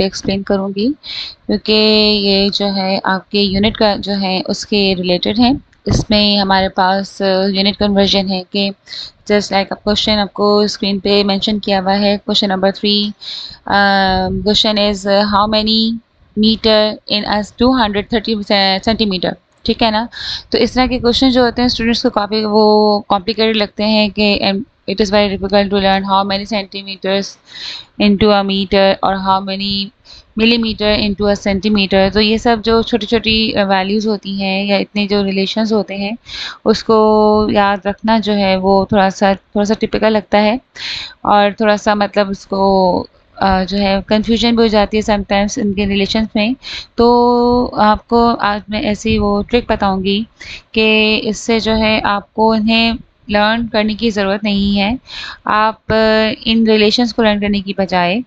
पे एक्सप्लेन करूँगी, क्योंकि ये जो है आपके यूनिट का जो है उसके रिलेटेड है। इसमें हमारे पास यूनिट कन्वर्जन है कि जस्ट लाइक क्वेश्चन आपको स्क्रीन पे मेंशन किया हुआ है। Question number 3, question is how many metre in us 230 centimetre. ठीक है ना। तो इस तरह के क्वेश्चन जो होते हैं स्टूडेंट्स को काफ़ी वो कॉम्प्लिकेटेड लगते हैं कि it is very difficult to learn how many centimetres into a metre और how many millimetre into a centimetre. तो ये सब जो छोटी छोटी वैल्यूज़ होती हैं या इतने जो रिलेशंस होते हैं उसको याद रखना जो है वो थोड़ा सा टिपिकल लगता है, और थोड़ा सा मतलब उसको जो है कंफ्यूजन भी हो जाती है समटाइम्स इनके रिलेशंस में। तो आपको आज मैं ऐसी वो ट्रिक बताऊंगी कि इससे जो है आपको इन्हें लर्न करने की ज़रूरत नहीं है। आप इन रिलेशंस को लर्न करने की बजाय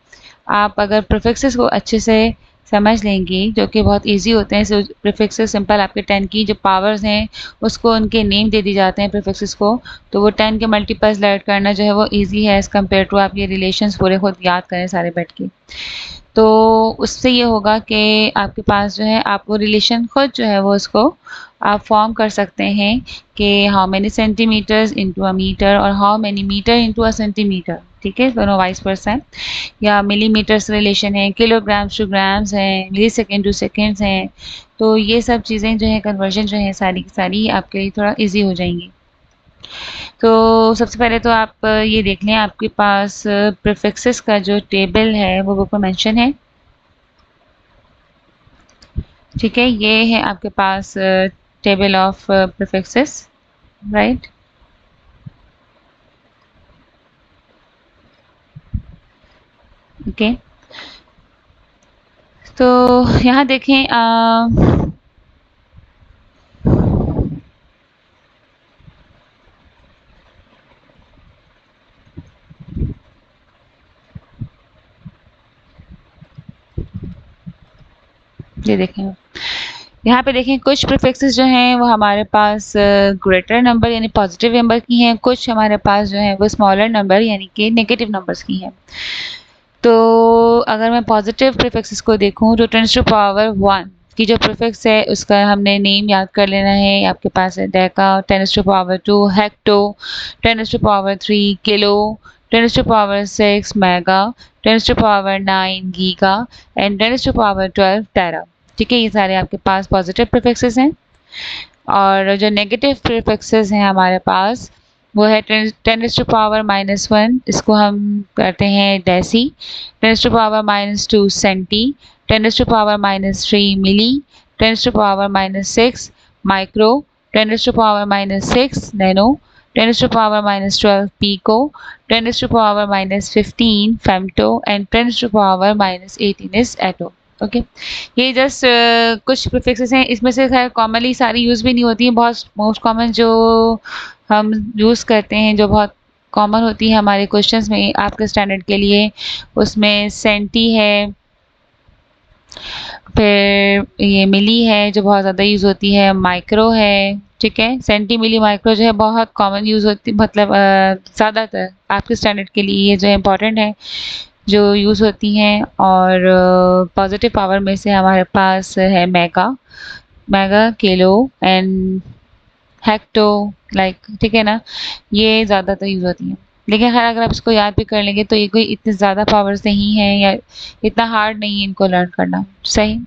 आप अगर प्रीफिक्सेस को अच्छे से समझ लेंगी, जो कि बहुत इजी होते हैं। प्रीफिक्सेस सिंपल आपके 10 की जो पावर्स हैं उसको उनके नेम दे दी जाते हैं प्रीफिक्सेस को, तो वो 10 के मल्टीपल्स लर्न करना जो है वो इजी है एज़ कम्पेयर टू आप ये रिलेशंस पूरे खुद याद करें सारे बैठ के। तो उससे ये होगा कि आपके पास जो है आप वो रिलेशन खुद जो है वो उसको आप फॉर्म कर सकते हैं कि how many centimetres into a metre और how many metre into a centimetre. ठीक है, दोनों वाइस वर्सा है। या मिलीमीटर्स रिलेशन है, किलोग्राम्स टू ग्राम्स हैं, मिली सेकेंड टू सेकेंड्स हैं। तो ये सब चीज़ें जो है कन्वर्जन जो है सारी की सारी आपके लिए थोड़ा ईजी हो जाएंगी। तो सबसे पहले तो आप ये देख लें आपके पास प्रीफिक्सेस का जो टेबल है वो बुक में मेंशन है। ठीक है, ये है आपके पास table of prefixes, right. Okay, तो यहाँ देखें ये देखें, यहाँ पे देखें कुछ प्रीफिक्सेस जो हैं वो हमारे पास ग्रेटर नंबर यानी पॉजिटिव नंबर की हैं, कुछ हमारे पास जो है वो स्मॉलर नंबर यानी कि नेगेटिव नंबर्स की हैं। तो अगर मैं पॉजिटिव प्रीफिक्सेस को देखूं तो 10 टू पावर 1 की जो प्रीफिक्स है उसका हमने नेम याद कर लेना है। आपके पास है deca, 10 to power 2 hecto, 10 to power 3 kilo, 10 to power 6 mega, 10 to power 9 giga and 10 to power 12 tera. ठीक है, ये सारे आपके पास पॉजिटिव प्रीफिक्सेस हैं। और जो नेगेटिव प्रीफिक्सेस हैं हमारे पास वो है 10 टू पावर -1, इसको हम करते हैं deci, 10 to power -2 centi, 10 to power -3 milli, 10 to power -6 micro, 10 to power -6 nano, 10 to power -12 pico, 10 to power -15 femto and 10 to power -18 is atto. Okay, ये जस्ट कुछ प्रीफिक्सेस हैं, इसमें से खैर कॉमनली सारी यूज़ भी नहीं होती हैं। बहुत मोस्ट कॉमन जो हम यूज़ करते हैं, जो बहुत कॉमन होती है हमारे क्वेश्चंस में आपके स्टैंडर्ड के लिए, उसमें सेंटी है, फिर ये मिली है जो बहुत ज़्यादा यूज़ होती है, माइक्रो है। ठीक है, सेंटी मिली माइक्रो जो है बहुत कॉमन यूज़ होती, मतलब ज़्यादातर आपके स्टैंडर्ड के लिए ये जो है इम्पॉर्टेंट है जो यूज़ होती हैं। और पॉजिटिव पावर में से हमारे पास है mega, mega kilo and hecto, like, ठीक है ना, ये ज़्यादातर यूज़ होती हैं। लेकिन खैर अगर आप इसको याद भी कर लेंगे तो ये कोई इतनी ज़्यादा पावर्स नहीं है या इतना हार्ड नहीं है इनको लर्न करना। सही,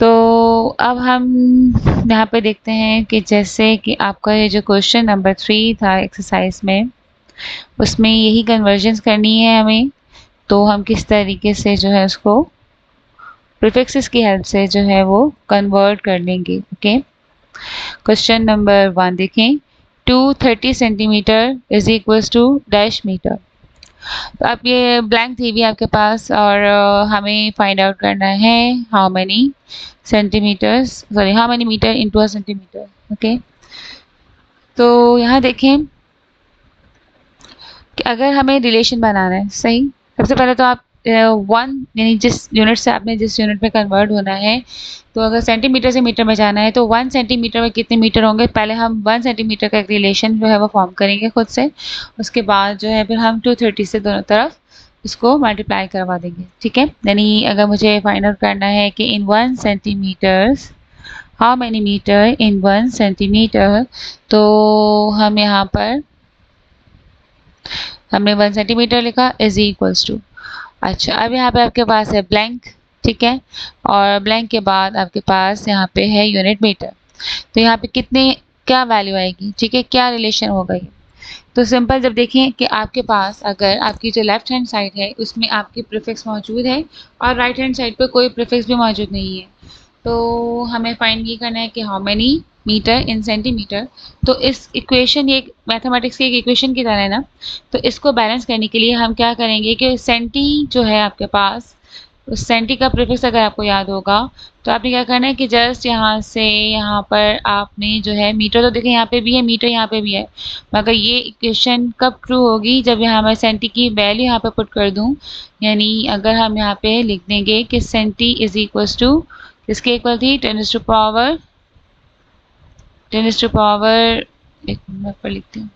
तो अब हम यहाँ पे देखते हैं कि जैसे कि आपका ये जो क्वेश्चन नंबर 3 था एक्सरसाइज में, उसमें यही कन्वर्जन्स करनी है हमें। तो हम किस तरीके से जो है उसको प्रीफिक्सेस की हेल्प से जो है वो कन्वर्ट कर लेंगे। ओके, क्वेश्चन नंबर 1 देखें, 230 centimetre is equals to dash metre. तो अब ये ब्लैंक थी भी आपके पास और हमें फाइंड आउट करना है how many centimetres, sorry how many metre into a centimetre. Okay, तो यहाँ देखें कि अगर हमें रिलेशन बनाना है, सही, सबसे पहले तो आप 1 यानी जिस यूनिट से आपने जिस यूनिट में कन्वर्ट होना है, तो अगर सेंटीमीटर से मीटर में जाना है तो 1 सेंटीमीटर में कितने मीटर होंगे, पहले हम 1 सेंटीमीटर का एक रिलेशन जो है वो फॉर्म करेंगे खुद से। उसके बाद जो है फिर हम 230 से दोनों तरफ इसको मल्टीप्लाई करवा देंगे, ठीक है। यानी अगर मुझे फाइंड आउट करना है कि in 1 centimetres how many metre in 1 centimetre, तो हम यहाँ पर हमने 1 सेंटीमीटर लिखा इज इक्वल्स टू, अच्छा अब यहाँ पे आपके पास है ब्लैंक, ठीक है, और ब्लैंक के बाद आपके पास यहाँ पे है यूनिट मीटर। तो यहाँ पे कितने क्या वैल्यू आएगी, ठीक है, क्या रिलेशन होगा ये। तो सिंपल जब देखें कि आपके पास अगर आपकी जो लेफ्ट हैंड साइड है उसमें आपकी प्रीफिक्स मौजूद है और राइट हैंड साइड पे कोई प्रीफिक्स भी मौजूद नहीं है, तो हमें फाइंड ये करना है कि how many metre in centimetre. तो इस इक्वेशन, ये मैथमेटिक्स की एक इक्वेशन की तरह है ना, तो इसको बैलेंस करने के लिए हम क्या करेंगे कि सेंटी जो है आपके पास, उस सेंटी का प्रीफिक्स अगर आपको याद होगा तो आपने क्या करना है कि जस्ट यहाँ से यहाँ पर आपने जो है मीटर, तो देखें यहाँ पे भी है मीटर, यहाँ पे भी है, मगर ये इक्वेशन कब ट्रू होगी जब यहाँ मैं सेंटी की वैल्यू यहाँ पे पुट कर दूँ। यानी अगर हम यहाँ पे लिख देंगे कि सेंटी इज इक्वल्स टू, इसके इक्वल थी 10 टू पावर 10 टू पावर, एक मिनट पर लिखती हूँ,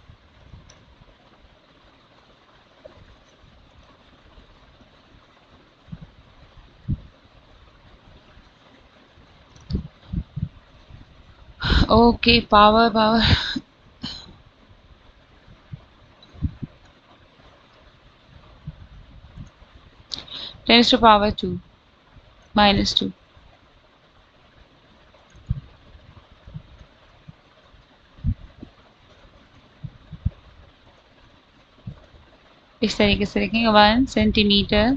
okay power power 10 to power 2 -2, इस तरीके से लिखेंगे 1 centimetre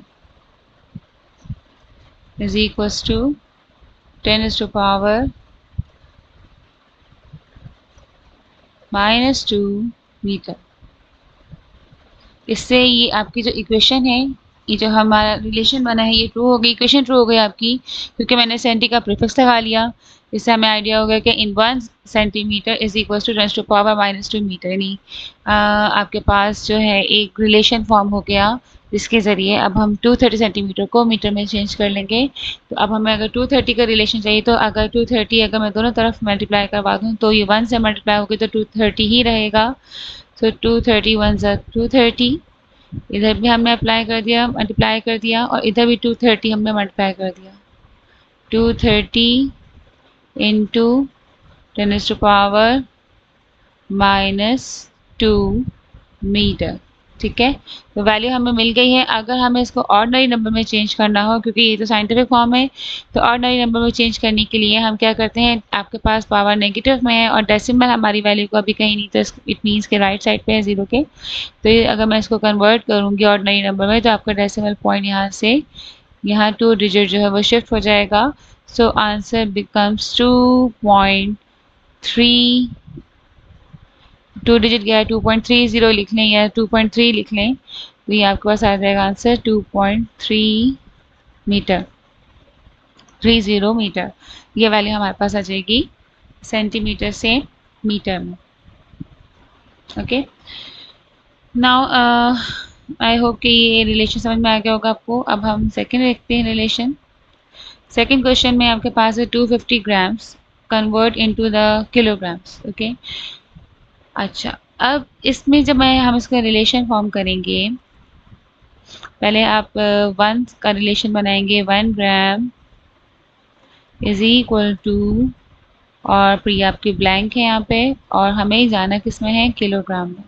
is equals to 10 to power -2 metre. इससे ये आपकी जो इक्वेशन है, ये जो हमारा रिलेशन बना है ये ट्रू हो गई, इक्वेशन ट्रू हो गई आपकी, क्योंकि मैंने सेंटी का प्रीफिक्स लगा लिया। इससे हमें आइडिया हो गया कि in 1 centimetre is equal to 10 to power -2 metre. यानी आपके पास जो है एक रिलेशन फॉर्म हो गया, जिसके ज़रिए अब हम 230 सेंटीमीटर को मीटर में चेंज कर लेंगे। तो अब हमें अगर 230 का रिलेशन चाहिए, तो अगर 230 अगर मैं दोनों तरफ मल्टीप्लाई करवा दूँ तो ये 1 से मल्टीप्लाई होगी तो 230 ही रहेगा। तो 230 1 ज़ा 230, इधर भी हमने अप्लाई कर दिया, मल्टीप्लाई कर दिया, और इधर भी 230 हमने मल्टीप्लाई कर दिया। 230 इंटू 10 टू पावर -2 मीटर, ठीक है। तो वैल्यू हमें मिल गई है। अगर हमें इसको ऑर्डिनरी नंबर में चेंज करना हो, क्योंकि ये तो साइंटिफिक फॉर्म है, तो ऑर्डिनरी नंबर में चेंज करने के लिए हम क्या करते हैं, आपके पास पावर नेगेटिव में है और डेसिमल हमारी वैल्यू को अभी कहीं नहीं, तो इट मीन्स के राइट साइड पे है जीरो के। तो ये अगर मैं इसको कन्वर्ट करूँगी ऑर्डिनरी नंबर में, तो आपका डेसिमल पॉइंट यहाँ से यहाँ 2 डिजिट जो है वो शिफ्ट हो जाएगा। सो आंसर बिकम्स 2.3, 2 डिजिट गया है, 2.30 लिख लें या 2.3 लिख लें, तो ये आपके पास आ जाएगा आंसर 2.3 मीटर, 30 मीटर। ये वैल्यू हमारे पास आ जाएगी सेंटीमीटर से मीटर में। ओके, नाउ आई होप कि ये रिलेशन समझ में आ गया होगा आपको। अब हम सेकंड देखते हैं रिलेशन। सेकंड क्वेश्चन में आपके पास है 250 grams convert into the kilograms. Okay, अच्छा अब इसमें जब हम इसका रिलेशन फॉर्म करेंगे, पहले आप 1 का रिलेशन बनाएंगे, 1 ग्राम इज इक्वल टू, और फिर ये आपकी ब्लैंक है यहाँ पे, और हमें जाना किस में है, किलोग्राम में,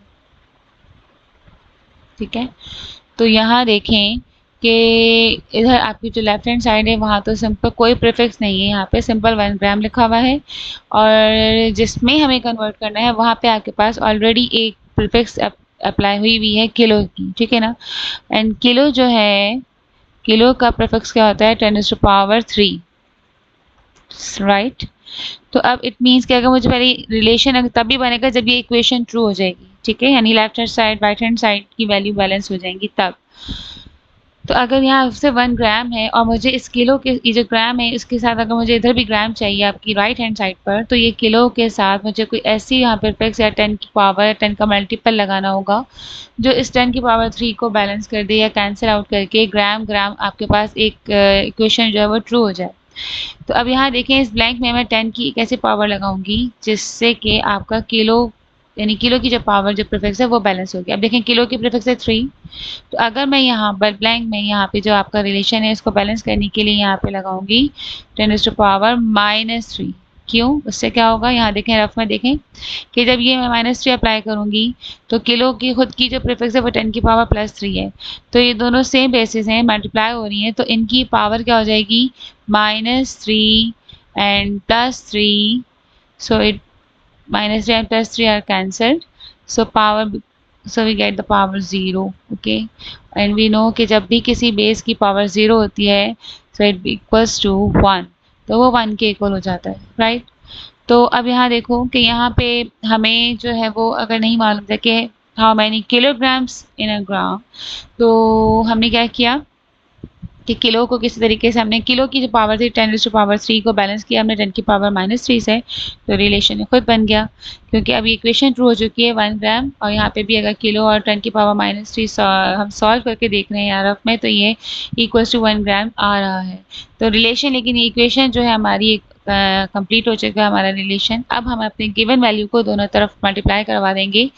ठीक है। तो यहाँ देखें कि इधर आपकी जो लेफ्ट हैंड साइड है वहाँ तो सिंपल कोई प्रीफिक्स नहीं है, यहाँ पे सिंपल 1 ग्राम लिखा हुआ है, और जिसमें हमें कन्वर्ट करना है वहाँ पे आपके पास ऑलरेडी एक प्रीफिक्स अप्लाई हुई हुई है किलो की, ठीक है ना। एंड किलो जो है, किलो का प्रीफिक्स क्या होता है, 10 टू पावर 3, राइट। तो अब इट मीन्स कि अगर मुझे पहले रिलेशन तभी बनेगा जब ये इक्वेशन ट्रू हो जाएगी, ठीक है, यानी left hand side right hand side की वैल्यू बैलेंस हो जाएंगी तब। तो अगर यहाँ से 1 ग्राम है और मुझे इस किलो के, ये जो ग्राम है इसके साथ अगर मुझे इधर भी ग्राम चाहिए आपकी राइट हैंड साइड पर, तो ये किलो के साथ मुझे कोई ऐसी यहाँ पर फिक्स या 10 की पावर 10 का मल्टीपल लगाना होगा जो इस 10 की पावर 3 को बैलेंस कर दे या कैंसिल आउट करके ग्राम ग्राम आपके पास एक इक्वेशन जो है वो ट्रू हो जाए। तो अब यहाँ देखें इस ब्लैंक में मैं 10 की एक ऐसी पावर लगाऊंगी जिससे कि आपका किलो यानी किलो की जो पावर जो प्रीफिक्स है वो बैलेंस हो गया। अब देखें किलो की प्रीफिक्स है 3, तो अगर मैं यहाँ पर ब्लैंक में यहाँ पे जो आपका रिलेशन है इसको बैलेंस करने के लिए यहाँ पे लगाऊंगी 10⁻³ क्यों? उससे क्या होगा, यहाँ देखें रफ में देखें कि जब ये मैं -3 अप्लाई करूंगी तो किलो की खुद की जो प्रीफिक्स है वो 10⁻3 है, तो ये दोनों सेम बेसिस हैं, मल्टीप्लाई हो रही हैं, तो इनकी पावर क्या हो जाएगी -3 and +3, so it -3 and +3 are cancelled, so we get the power 0, okay, and we know कि जब भी किसी बेस की पावर 0 होती है so it equals to 1, तो वो 1 के इक्वल हो जाता है, राइट। तो अब यहाँ देखो कि यहाँ पे हमें जो है वो अगर नहीं मालूम था कि हाउ मैनी किलोग्राम्स इन अ ग्राम, तो हमने क्या किया कि किलो को किसी तरीके से हमने किलो की जो पावर थी 10⁻³ को बैलेंस किया हमने 10⁻³ से, तो रिलेशन खुद बन गया क्योंकि अब इक्वेशन ट्रू हो चुकी है 1 ग्राम, और यहाँ पे भी अगर किलो और 10⁻³ हम सॉल्व करके देख रहे हैं यार में, तो ये इक्वल्स टू 1 ग्राम आ रहा है। तो रिलेशन, लेकिन इक्वेशन जो है हमारी कंप्लीट हो चुका है हमारा रिलेशन। अब हम अपने गिवन वैल्यू को दोनों तरफ मल्टीप्लाई करवा देंगे,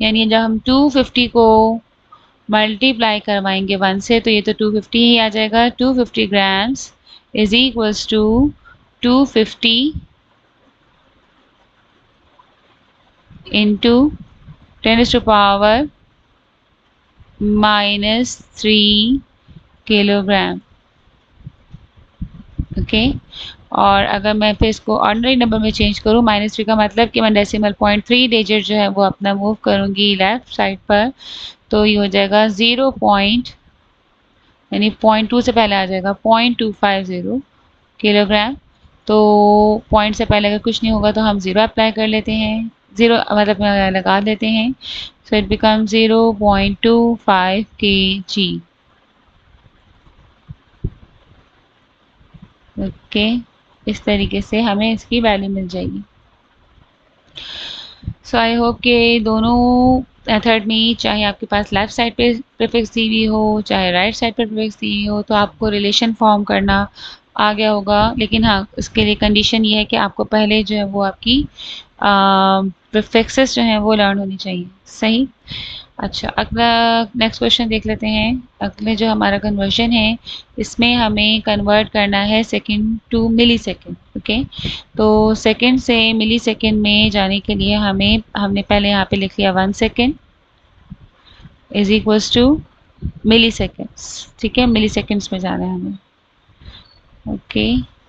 यानी जब हम 250 को मल्टीप्लाई करवाएंगे 1 से तो ये तो 250 ही आ जाएगा। 250 grams is equals to 250 into 10⁻³ kilogram, okay. और अगर मैं फिर इसको ऑर्डिनरी नंबर में चेंज करूँ, -3 का मतलब कि मैं डेसिमल पॉइंट 3 डिजिट जो है वो अपना मूव करूँगी लेफ्ट साइड पर, तो ये हो जाएगा 0 पॉइंट, यानी 0.2 से पहले आ जाएगा 0.250 किलोग्राम। तो पॉइंट से पहले अगर कुछ नहीं होगा तो हम 0 अप्लाई कर लेते हैं, 0 मतलब लगा देते हैं, so it become 0.25 kg, okay. इस तरीके से हमें इसकी वैल्यू मिल जाएगी। सो आई होप कि दोनों मेथड में, चाहे आपके पास लेफ्ट साइड पे प्रीफिक्स दी हुई हो चाहे राइट साइड पर प्रीफिक्स दी हुई हो, तो आपको रिलेशन फॉर्म करना आ गया होगा। लेकिन हाँ, इसके लिए कंडीशन ये है कि आपको पहले जो है वो आपकी प्रीफिक्सेस जो हैं वो लर्न होनी चाहिए, सही। अच्छा, अगला नेक्स्ट क्वेश्चन देख लेते हैं। अगले जो हमारा कन्वर्जन है इसमें हमें कन्वर्ट करना है second to milli second, okay. तो सेकंड से मिली सेकेंड में जाने के लिए हमने पहले यहाँ पे लिख लिया 1 second is equals to milli seconds, ठीक है, मिली सेकेंड्स में जाना है हमें, ओके।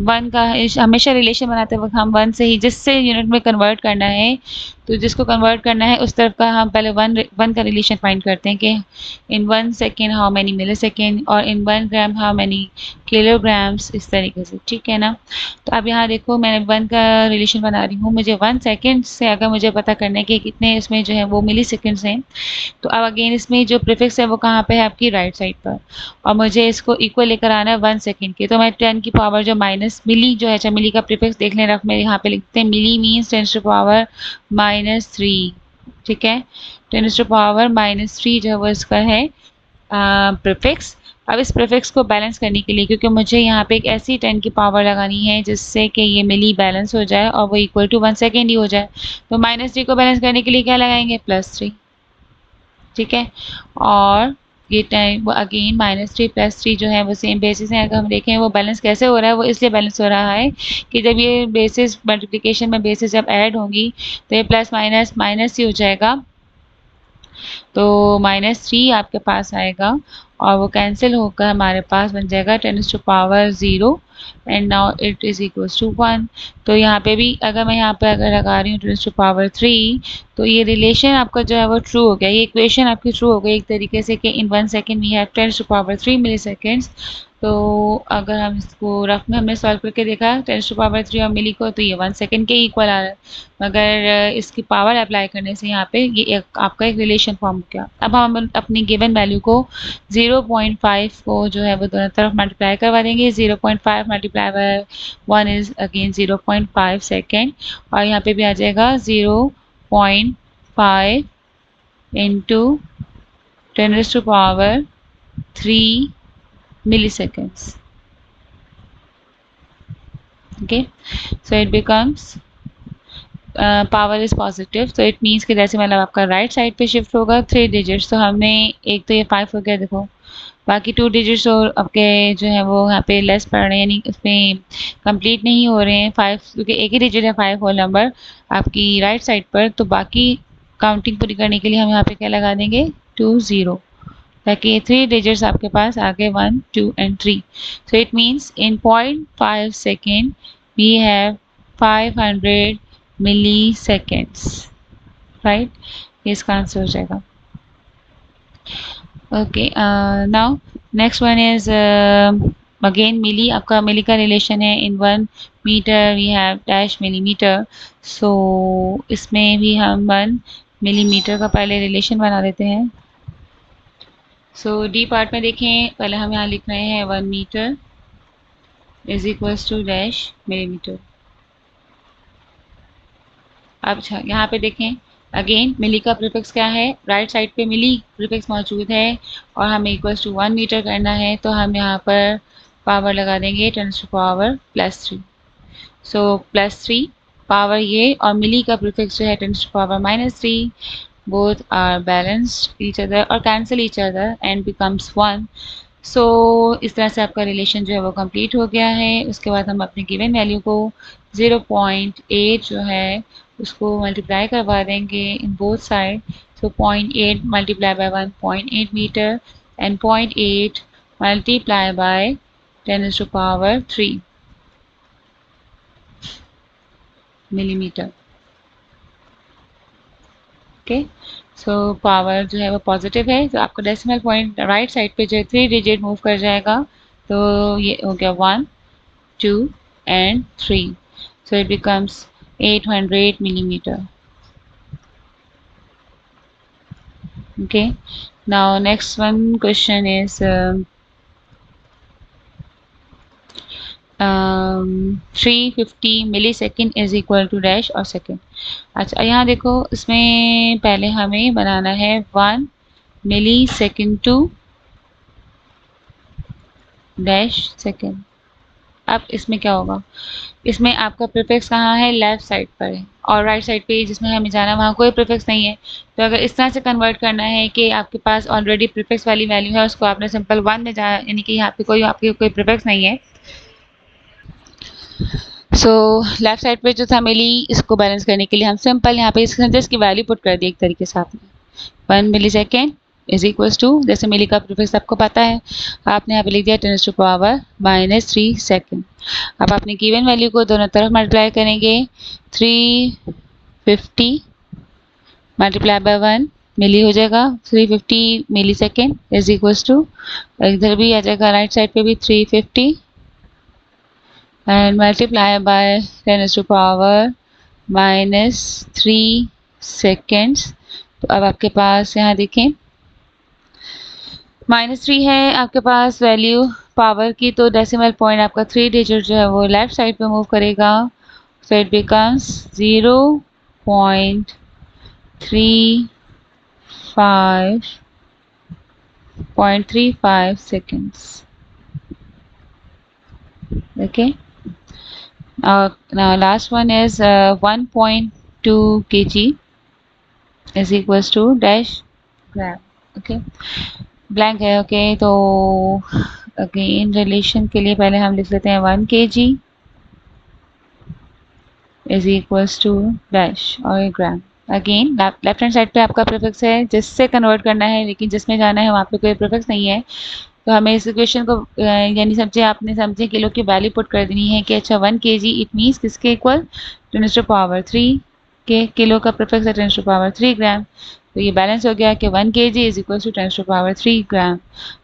1 का हमेशा रिलेशन बनाते वक्त हम 1 से ही, जिससे यूनिट में कन्वर्ट करना है, तो जिसको कन्वर्ट करना है उस तरफ का हम पहले 1 का रिलेशन फाइंड करते हैं कि in 1 second how many milli second और in 1 gram how many kilograms, इस तरीके से, ठीक है ना। तो अब यहाँ देखो मैंने 1 का रिलेशन बना रही हूँ, मुझे 1 सेकेंड से अगर मुझे पता करना है कि कितने इसमें जो है वो मिली सेकेंड्स हैं, तो अब अगेन इसमें जो प्रीफिक्स है वो कहाँ पे है, आपकी राइट साइड पर, और मुझे इसको इक्वल लेकर आना है 1 सेकेंड के, तो मैं 10 की पावर जो माइनस मिली जो है, अच्छा मिली का प्रीफिक्स देख लें रफ में, यहाँ पे लिखते हैं मिली मीन्स 10⁻³ ठीक है, 10⁻³ जो है वो इसका है प्रीफिक्स। अब इस प्रीफिक्स को बैलेंस करने के लिए, क्योंकि मुझे यहाँ पे एक ऐसी 10 की पावर लगानी है जिससे कि ये मिली बैलेंस हो जाए और वो इक्वल टू 1 सेकेंड ही हो जाए, तो -3 को बैलेंस करने के लिए क्या लगाएंगे, +3, ठीक है। और ये टाइम अगेन -3 +3 जो है वो सेम बेसिस है, अगर हम देखें वो बैलेंस कैसे हो रहा है, वो इसलिए बैलेंस हो रहा है कि जब ये बेसिस मल्टीप्लिकेशन में बेसिस जब ऐड होंगी तो ये प्लस माइनस माइनस ही हो जाएगा, तो -3 आपके पास आएगा और वो कैंसिल होकर हमारे पास बन जाएगा 10⁻0 and now it is equals to 1। तो यहाँ पे भी अगर मैं यहाँ पे अगर लगा रही हूँ 10⁻3, तो ये रिलेशन आपका जो है वो ट्रू हो गया, ये इक्वेशन आपकी ट्रू हो गई एक तरीके से कि in 1 second we have 10⁻3 milli seconds. तो अगर हम इसको रफ में हमने सॉल्व करके देखा 10⁻3 और मिली को, तो ये 1 सेकेंड के इक्वल आ रहा है, मगर इसकी पावर अप्लाई करने से यहाँ पे ये आपका एक रिलेशन फॉर्म हो गया। अब हम अपनी गिवन वैल्यू को 0.5 को जो है वो दोनों तरफ मल्टीप्लाई करवा देंगे, 0.5 multiply by 1 is again 0.5 second, और यहाँ पे भी आ जाएगा 0.5 into 10⁻³ milliseconds, okay, so it becomes power is positive, तो इट मीन्स कि डेसिमल आपका राइट साइड पे शिफ्ट होगा 3 डिजिट्स। तो हमने एक तो ये 5 हो गया, देखो बाकी 2 डिजिट्स और आपके जो है वो यहाँ पे लेस पड़ रहे हैं, यानी इसमें कंप्लीट नहीं हो रहे हैं 5, क्योंकि एक ही डिजिट है 5 होल नंबर आपकी राइट साइड पर। तो बाकी काउंटिंग पूरी करने के लिए हम यहाँ पे क्या लगा देंगे 2 0, ताकि 3 डिजिट्स आपके पास आगे 1 2 and 3। So it means in 0.5 second we have 500 milliseconds, right. इसका आंसर हो जाएगा। Okay, now next one is again milli. आपका मिली का रिलेशन है in 1 metre we have dash millimetre. So इसमें भी हम 1 मिलीमीटर का पहले रिलेशन बना देते हैं। सो डी पार्ट में देखें, पहले हम यहाँ लिख रहे हैं 1 metre is equals to dash millimetre. अब यहाँ पे देखें अगेन मिली का प्रीफिक्स क्या है, राइट साइड पे मिली प्रीफिक्स मौजूद है और हमें इक्वल्स टू 1 मीटर करना है, तो हम यहाँ पर पावर लगा देंगे 10 टू पावर +3। सो +3 पावर ये और मिली का प्रीफिक्स जो है 10 to power -3, both are balanced each other और cancel each other and becomes 1। So इस तरह से आपका रिलेशन जो है वो कंप्लीट हो गया है। उसके बाद हम अपने गिवन वैल्यू को 0.8 जो है उसको मल्टीप्लाई करवा देंगे in both side. So 0.8 multiply by 1.8 metre and 0.8 multiply by 10 to power 3 millimetre. Okay, so power जो है वो पॉजिटिव है, तो आपका डेसिमल पॉइंट राइट साइड पे जो है 3 डिजिट मूव कर जाएगा। तो ये हो गया 1 2 and 3, so it becomes 800 millimeter. Okay, now next one question is 350 millisecond is equal to dash और second। अच्छा यहाँ देखो, इसमें पहले हमें बनाना है 1 millisecond to dash second। अब इसमें क्या होगा, इसमें आपका प्रीफिक्स कहाँ है, लेफ्ट साइड पर है और राइट साइड पे जिसमें हमें जाना वहाँ कोई प्रीफिक्स नहीं है। तो अगर इस तरह से कन्वर्ट करना है कि आपके पास ऑलरेडी प्रीफिक्स वाली वैल्यू है, उसको आपने सिंपल 1 में जा, यानी कि यहाँ पे कोई आपके कोई प्रीफिक्स नहीं है। सो लेफ्ट साइड पे जो था मिली, इसको बैलेंस करने के लिए हम सिंपल यहाँ पे इसकी वैल्यू पुट कर दी एक तरीके से आपने। 1 मिली सेकेंड इज इक्वल्स टू, जैसे मिली का प्रीफिक्स आपको पता है, आपने यहाँ पे लिख दिया 10 टू पावर -3 सेकेंड। अब आपने गिवन वैल्यू को दोनों तरफ मल्टीप्लाई करेंगे, 350 मल्टीप्लाई बाय 1 मिली हो जाएगा 350 milli second is equals to, इधर भी आ जाएगा राइट साइड पे भी 350 and multiply by 10 to power -3 seconds. तो अब आपके पास यहाँ देखें -3 है आपके पास वैल्यू पावर की, तो डेसिमल पॉइंट आपका 3 डिजिट जो है वो लेफ्ट साइड पे मूव करेगा। So it becomes 0.35 seconds. Okay. Now last one is 1.2 kg is equals to dash gram. Okay. Blank है। ओके, तो अगेन रिलेशन के लिए पहले हम लिख लेते हैं 1 kg is equals to dash और gram. Again left hand side पे आपका प्रीफिक्स है जिससे कन्वर्ट करना है, लेकिन जिसमें जाना है वहाँ पे कोई प्रीफिक्स नहीं है। तो हमें इस इक्वेशन को यानी समझे आपने समझे किलो की वैल्यू पुट कर देनी है कि अच्छा 1 kg इट मीन्स किसके इक्वल 10 टू पावर 3 के, किलो का प्रीफिक्स है 10 टू पावर 3 ग्राम। तो ये बैलेंस हो गया कि 1 kg is equal to 10 to power 3 gram.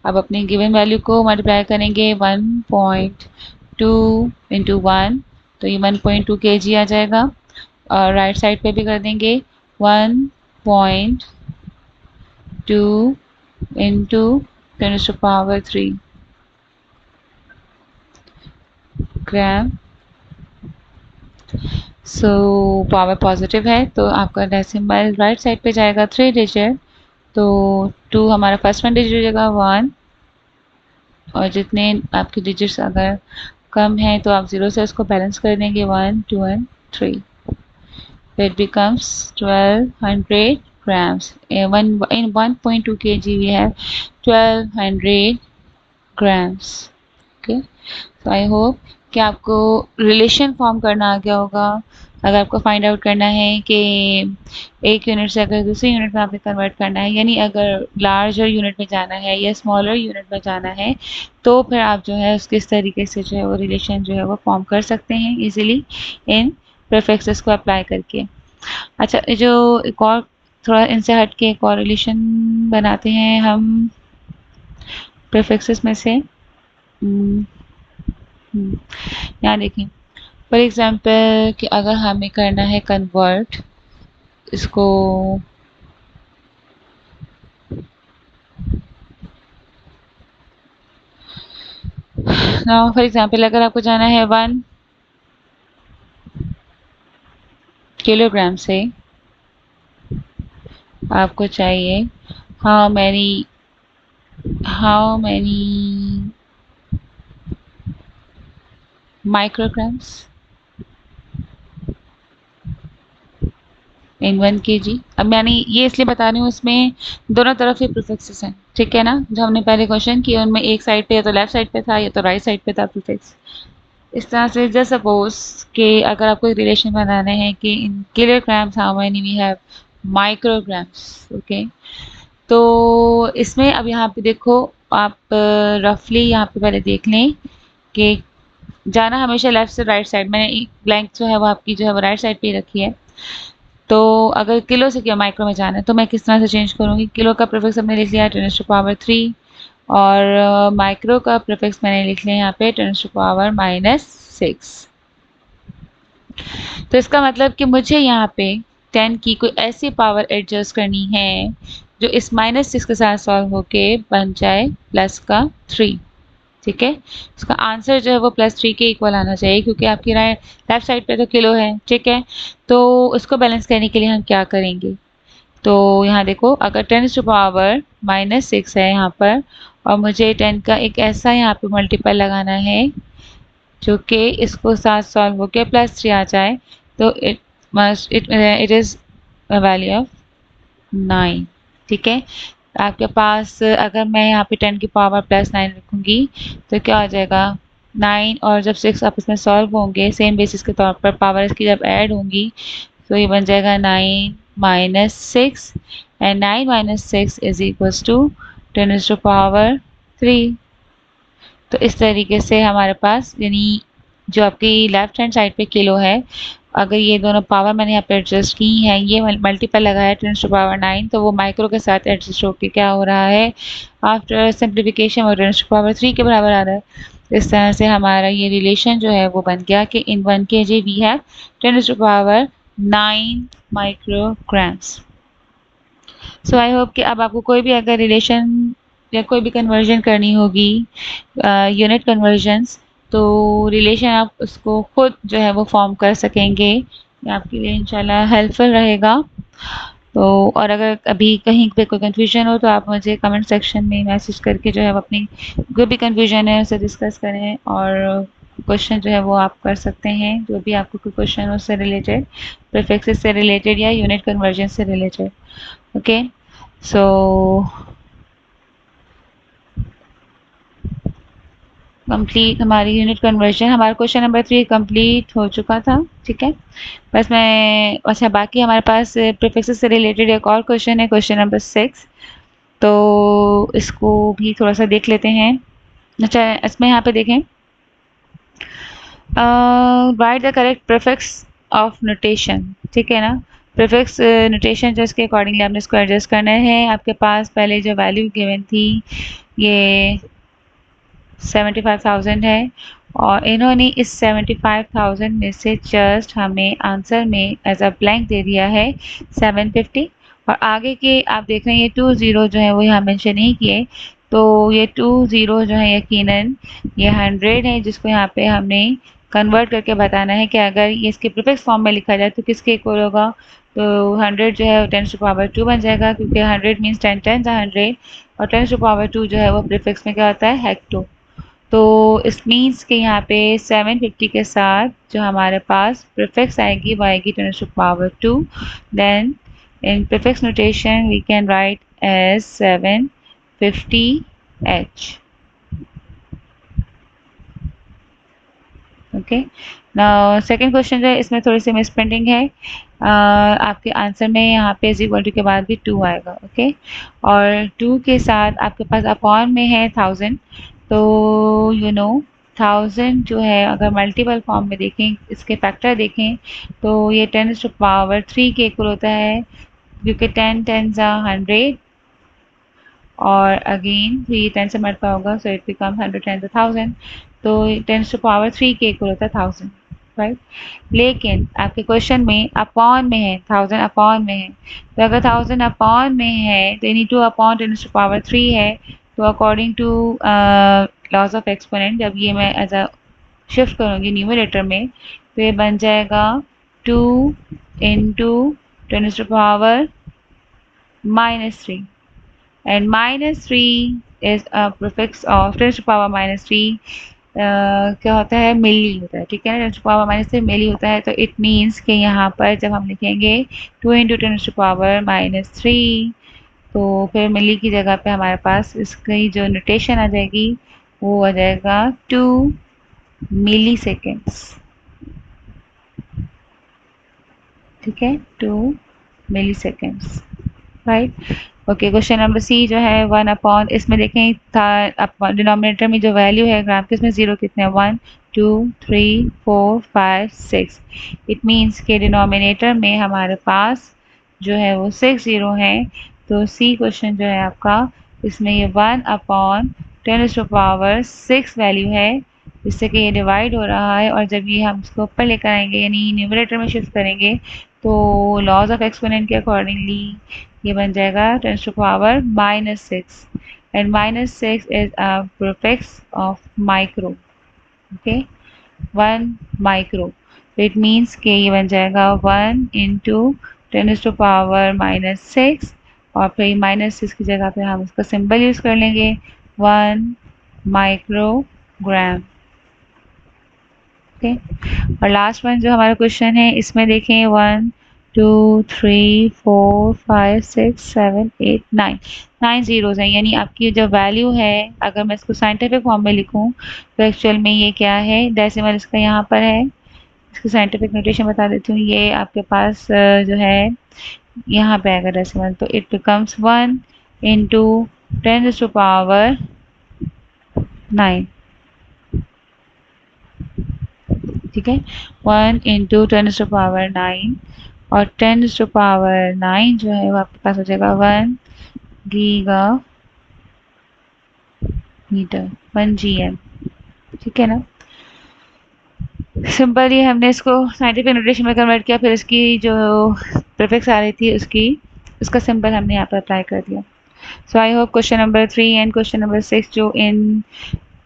अब अपने गिवन वैल्यू को मल्टीप्लाई करेंगे 1.2 इंटू 1, तो ये 1.2 kg आ जाएगा और राइट साइड पे भी कर देंगे 1.2 into 10 to power 3 gram. So power positive है तो आपका डेसिमल राइट साइड पे जाएगा 3 डिजिट, तो 2 हमारा फर्स्ट वन डिजिट हो जाएगा 1, और जितने आपके डिजिट्स अगर कम हैं तो आप 0 से उसको बैलेंस कर देंगे 1 2 and 3। It becomes 1200 grams. In 1.2 kg we have 1200 grams. Okay. So I hope कि आपको रिलेशन फॉर्म करना आ गया होगा। अगर आपको फाइंड आउट करना है कि एक यूनिट से अगर दूसरी यूनिट में आपने कन्वर्ट करना है, यानी अगर लार्जर यूनिट में जाना है या स्मॉलर यूनिट में जाना है, तो फिर आप जो है उसके इस तरीके से जो है वो रिलेशन जो है वो फॉर्म कर सकते हैं इजीली इन प्रीफिक्सेस को अप्लाई करके। अच्छा, जो एक और थोड़ा इनसे हट के एक और रिलेशन बनाते हैं हम प्रीफिक्सेस में से। यहाँ देखें, फॉर एग्जांपल कि अगर हमें करना है कन्वर्ट इसको नाउ, फॉर एग्जांपल अगर आपको जाना है 1 किलोग्राम से आपको चाहिए how many micrograms in 1 kg। अब मैंने ये इसलिए बता रही हूँ, इसमें दोनों तरफ से प्रीफिक्सेस हैं, ठीक है ना। जो हमने पहले क्वेश्चन किए उनमें एक साइड पे या तो लेफ्ट साइड पे था या तो राइट साइड पे था प्रीफिक्स। इस तरह से जस्ट सपोज कि अगर आपको रिलेशन बनाना है कि in kilograms how many we have micrograms, okay. तो इसमें अब यहाँ पे देखो, आप रफली यहाँ पे पहले देख लें कि जाना हमेशा लेफ्ट से राइट साइड। मैंने एक ब्लैंक जो है वो आपकी जो है वो राइट साइड पे ही रखी है। तो अगर किलो से क्या माइक्रो में जाना है तो मैं किस तरह से चेंज करूँगी। किलो का प्रीफिक्स हमने लिख लिया 10⁻³ और माइक्रो का प्रीफिक्स मैंने लिख लिया यहाँ पे 10⁻⁻6। तो इसका मतलब कि मुझे यहाँ पे 10 की कोई ऐसी पावर एडजस्ट करनी है जो इस -6 के साथ सॉल्व होके बन जाए +3, ठीक है। इसका आंसर जो है वो +3 के इक्वल आना चाहिए, क्योंकि आपकी लेफ्ट साइड पे तो किलो है, ठीक है। तो उसको बैलेंस करने के लिए हम क्या करेंगे, तो यहाँ देखो, अगर 10⁻⁻6 है यहाँ पर और मुझे 10 का एक ऐसा यहाँ पे मल्टीपल लगाना है जो कि इसको साथ सॉल्व होके +3 आ जाए, तो it is a value of 9, ठीक है। आपके पास अगर मैं यहाँ पे 10 की पावर +9 रखूँगी तो क्या हो जाएगा, 9 और जब 6 आपस में सॉल्व होंगे सेम बेसिस के तौर पर, पावर इसकी जब ऐड होंगी तो ये बन जाएगा 9 - 6 एंड 9 - 6 इज इक्वल्स टू 10⁻3। तो इस तरीके से हमारे पास, यानी जो आपकी लेफ्ट हैंड साइड पे किलो है, अगर ये दोनों पावर मैंने यहाँ पे एडजस्ट की हैं, ये मल्टीपल लगाया 10⁻9, तो वो माइक्रो के साथ एडजस्ट होकर क्या हो रहा है, आफ्टर सिंप्लीफिकेशन वो 10⁻3 के बराबर आ रहा है। इस तरह से हमारा ये रिलेशन जो है वो बन गया कि in 1 kg we have 10⁻9 micrograms. So I hope कि अब आपको कोई भी अगर रिलेशन या कोई भी कन्वर्जन करनी होगी, यूनिट कन्वर्जन्स, तो रिलेशन आप उसको खुद जो है वो फॉर्म कर सकेंगे। ये आपके लिए इंशाल्लाह हेल्पफुल रहेगा। तो और अगर अभी कहीं पे कोई कन्फ्यूजन हो तो आप मुझे कमेंट सेक्शन में मैसेज करके जो है वो अपनी जो भी कन्फ्यूजन है उसे डिस्कस करें, और क्वेश्चन जो है वो आप कर सकते हैं, जो भी आपको कोई क्वेश्चन हो उससे रिलेटेड, प्रीफिक्सेस से रिलेटेड या यूनिट कन्वर्जन से रिलेटेड। ओके, सो कंप्लीट हमारी यूनिट कन्वर्जन, हमारा क्वेश्चन नंबर 3 कंप्लीट हो चुका था, ठीक है। बस मैं, अच्छा बाकी हमारे पास प्रीफिक्सेस से रिलेटेड एक और क्वेश्चन है, क्वेश्चन नंबर 6, तो इसको भी थोड़ा सा देख लेते हैं। अच्छा, इसमें यहाँ पे देखें, right the correct prefix of notation, ठीक है ना। प्रीफिक्स नोटेशन जो इसके अकॉर्डिंगली आपने इसको एडजस्ट करना है। आपके पास पहले जो वैल्यू गिवन थी ये 75,000 है, और इन्होंने इस 75,000 में से जस्ट हमें आंसर में एज अ ब्लैंक दे दिया है 750, और आगे के आप देख रहे हैं ये 2 0 जो है वो यहाँ मेंशन नहीं किए, तो ये 2 0 जो है यकीनन ये 100 है, जिसको यहाँ पे हमने कन्वर्ट करके बताना है कि अगर ये इसके प्रीफिक्स फॉर्म में लिखा जाए तो किसके इक्वल होगा। तो 100 जो है 10⁻² बन जाएगा, क्योंकि 100 मीन्स 10 10 100, और 10⁻² जो है वो प्रीफिक्स में क्या होता है, हेक्टो। तो इस मीन्स के यहाँ पे 750 के साथ जो हमारे पास प्रीफिक्स आएगी वो आएगी 10⁻²। Then in prefix notation we can write as 750h। Okay, now second question जो है इसमें थोड़ी सी मिस प्रिंटिंग है। आपके आंसर में यहाँ पे इज इक्वल टू के बाद भी 2 आएगा। ओके, और 2 के साथ आपके पास अपॉन में है 1000, तो यू नो 1000 जो है अगर मल्टीपल फॉर्म में देखें, इसके फैक्टर देखें, तो ये 10⁻³ के इक्वल होता है, क्योंकि 10 10s are 100 और अगेन ये 10 से मल्टीप्लाई होगा, सो इट बिकम्स 100 10 1000, तो 10⁻³ के इक्वल होता है 1000, राइट। लेकिन आपके क्वेश्चन में अपॉन में है, 1000 अपॉन में है, तो अगर 1000 अपॉन में है तो यानी 2 अपॉन 10⁻³ है, तो according to laws of exponent जब ये मैं एज अ शिफ्ट करूँगी न्यूमरेटर में, तो ये बन जाएगा 2 into 10⁻³ and -3 is a prefix of 10⁻³ क्या होता है, मिली होता है, ठीक है ना। 10⁻³ मिली होता है, तो इट मीन्स कि यहाँ पर जब हम लिखेंगे 2 इंटू 10⁻³ तो फिर मिली की जगह पे हमारे पास इसकी जो नोटेशन आ जाएगी वो आ जाएगा 2 मिली सेकेंड्स, ठीक है, 2 milliseconds, right. Okay, question number C जो है 1 अपॉन, इसमें देखें था डिनोमिनेटर में जो वैल्यू है ग्राम के, उसमें 0 कितने हैं, 1 2 3 4 5 6। इट मीन्स के डिनोमिनेटर में हमारे पास जो है वो 6 0 हैं, तो सी क्वेश्चन जो है आपका, इसमें ये 1 अपॉन 10⁻6 वैल्यू है, जिससे कि ये डिवाइड हो रहा है, और जब ये हम इसको ऊपर लेकर आएंगे यानी न्यूमरेटर में शिफ्ट करेंगे, तो लॉज ऑफ एक्सपोनेंट के अकॉर्डिंगली ये बन जाएगा 10⁻⁻6 and -6 is a prefix of micro, okay, 1 micro, so it means कि ये बन जाएगा 1 into 10⁻⁻6 और फिर -6 की जगह पे हम इसका सिंबल यूज कर लेंगे 1 माइक्रोग्राम। ओके, और लास्ट वन जो हमारा क्वेश्चन है, इसमें देखें 1 2 3 4 5 6 7 8 9 जीरोज हैं, यानी आपकी जो वैल्यू है, अगर मैं इसको साइंटिफिक फॉर्म में लिखूं तो एक्चुअल में ये क्या है, डेसिमल इसका यहाँ पर है, इसकी साइंटिफिक नोटेशन बता देती हूँ। ये आपके पास जो है यहाँ पे आएगा डेसिमल, तो इट बिकम्स 1 इंटू 10⁻9, ठीक है, 1 इंटू 10⁻9 और 10⁻9 जो है वो आपके पास हो जाएगा 1 गीगा मीटर, 1 GM, ठीक है ना। सिंपली हमने इसको साइंटिफिक नोटेशन में कन्वर्ट किया, फिर इसकी जो प्रीफिक्स आ रही थी उसका सिंबल हमने यहाँ पर अप्लाई कर दिया। So I hope question number 3 and question number 6 जो इन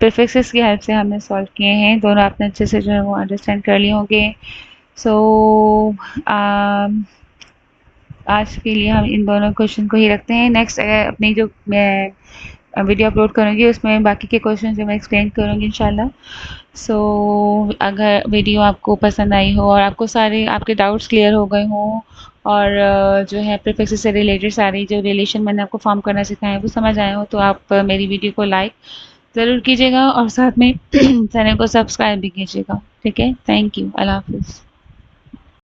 प्रीफिक्सेस की हेल्प से हमने सॉल्व किए हैं, दोनों आपने अच्छे से जो है वो अंडरस्टैंड कर लिए होंगे। सो आज के लिए हम इन दोनों क्वेश्चन को ही रखते हैं। नेक्स्ट अपनी जो मैं वीडियो अपलोड करूँगी उसमें बाकी के क्वेश्चन जो मैं एक्सप्लेन करूँगी इंशाल्लाह। सो अगर वीडियो आपको पसंद आई हो और आपको सारे आपके डाउट्स क्लियर हो गए हों और जो है प्रीफिक्स से रिलेटेड सारी जो रिलेशन मैंने आपको फॉर्म करना सिखाया है वो समझ आए हो, तो आप मेरी वीडियो को लाइक ज़रूर कीजिएगा और साथ में चैनल को सब्सक्राइब भी कीजिएगा, ठीक है। थैंक यू, अल्लाह हाफिज़।